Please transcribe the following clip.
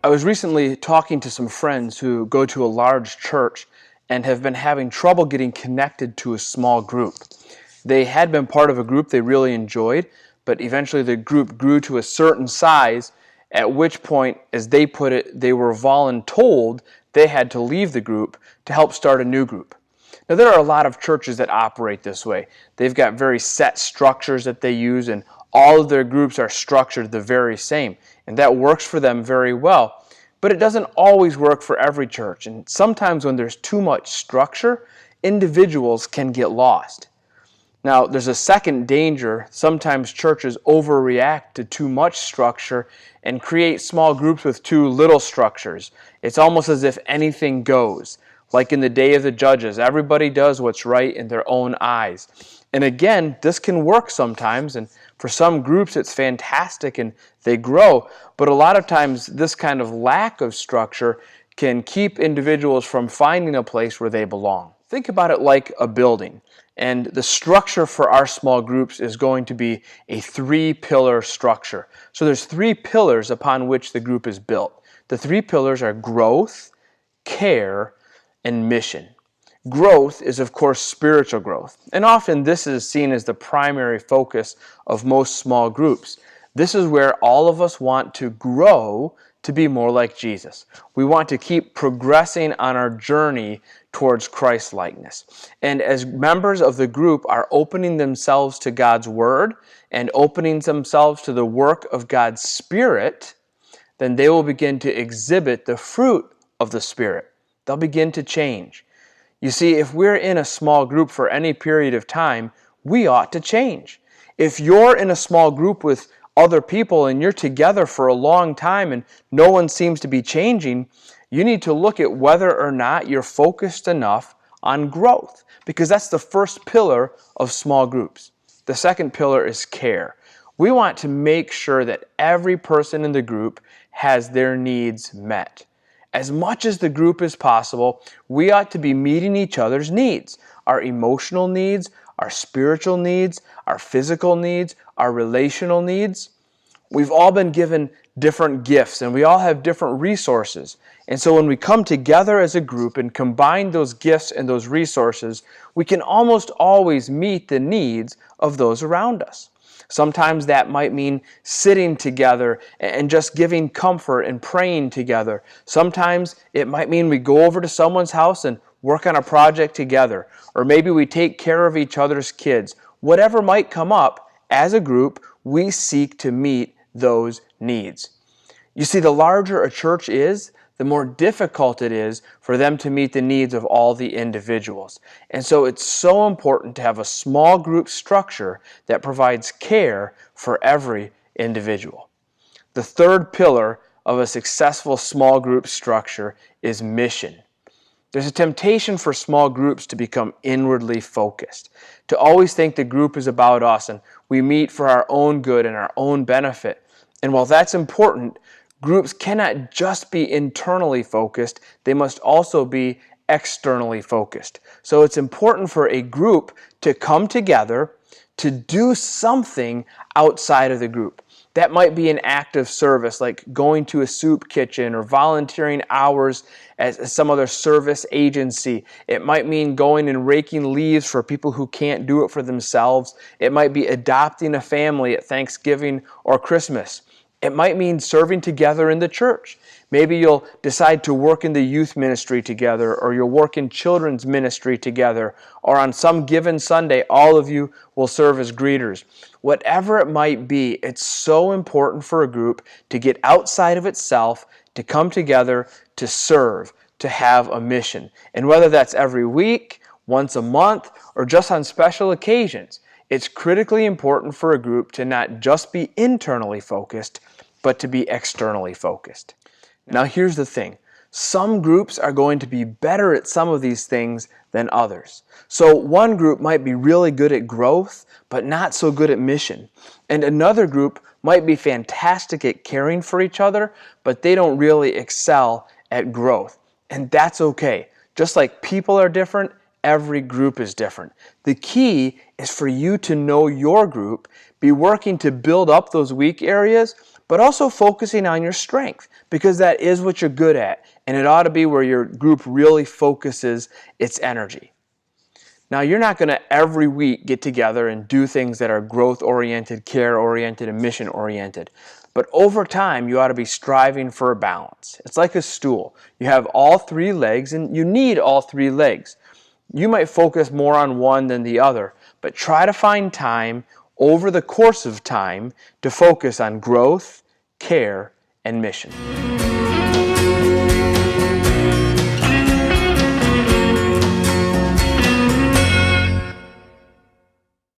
I was recently talking to some friends who go to a large church and have been having trouble getting connected to a small group. They had been part of a group they really enjoyed, but eventually the group grew to a certain size, at which point, as they put it, they were voluntold they had to leave the group to help start a new group. Now, there are a lot of churches that operate this way. They've got very set structures that they use, and all of their groups are structured the very same, and that works for them very well. But it doesn't always work for every church, and sometimes when there's too much structure, individuals can get lost. Now, there's a second danger. Sometimes churches overreact to too much structure and create small groups with too little structures. It's almost as if anything goes. Like in the day of the judges, everybody does what's right in their own eyes. And again, this can work sometimes, and for some groups it's fantastic and they grow. But a lot of times this kind of lack of structure can keep individuals from finding a place where they belong. Think about it like a building. And the structure for our small groups is going to be a 3-pillar structure. So there's 3 pillars upon which the group is built. The 3 pillars are growth, care, and mission. Growth is, of course, spiritual growth. And often this is seen as the primary focus of most small groups. This is where all of us want to grow to be more like Jesus. We want to keep progressing on our journey towards Christ-likeness. And as members of the group are opening themselves to God's Word and opening themselves to the work of God's Spirit, then they will begin to exhibit the fruit of the Spirit. They'll begin to change. You see, if we're in a small group for any period of time, we ought to change. If you're in a small group with other people and you're together for a long time and no one seems to be changing, you need to look at whether or not you're focused enough on growth, because that's the first pillar of small groups. The second pillar is care. We want to make sure that every person in the group has their needs met. As much as the group is possible, we ought to be meeting each other's needs. Our emotional needs, our spiritual needs, our physical needs, our relational needs. We've all been given different gifts and we all have different resources. And so when we come together as a group and combine those gifts and those resources, we can almost always meet the needs of those around us. Sometimes that might mean sitting together and just giving comfort and praying together. Sometimes it might mean we go over to someone's house and work on a project together. Or maybe we take care of each other's kids. Whatever might come up, as a group, we seek to meet those needs. You see, the larger a church is, the more difficult it is for them to meet the needs of all the individuals. And so it's so important to have a small group structure that provides care for every individual. The third pillar of a successful small group structure is mission. There's a temptation for small groups to become inwardly focused, to always think the group is about us and we meet for our own good and our own benefit. And while that's important, groups cannot just be internally focused, they must also be externally focused. So it's important for a group to come together to do something outside of the group. That might be an act of service, like going to a soup kitchen or volunteering hours at some other service agency. It might mean going and raking leaves for people who can't do it for themselves. It might be adopting a family at Thanksgiving or Christmas. It might mean serving together in the church. Maybe you'll decide to work in the youth ministry together, or you'll work in children's ministry together, or on some given Sunday, all of you will serve as greeters. Whatever it might be, it's so important for a group to get outside of itself, to come together, to serve, to have a mission. And whether that's every week, once a month, or just on special occasions, it's critically important for a group to not just be internally focused, but to be externally focused. Now here's the thing. Some groups are going to be better at some of these things than others. So one group might be really good at growth, but not so good at mission. And another group might be fantastic at caring for each other, but they don't really excel at growth. And that's okay. Just like people are different, every group is different. The key is for you to know your group, be working to build up those weak areas, but also focusing on your strength, because that is what you're good at, and it ought to be where your group really focuses its energy. Now, you're not going to every week get together and do things that are growth-oriented, care-oriented, and mission-oriented. But over time, you ought to be striving for a balance. It's like a stool. You have all three legs, and you need all three legs. You might focus more on one than the other, but try to find time over the course of time to focus on growth, care, and mission.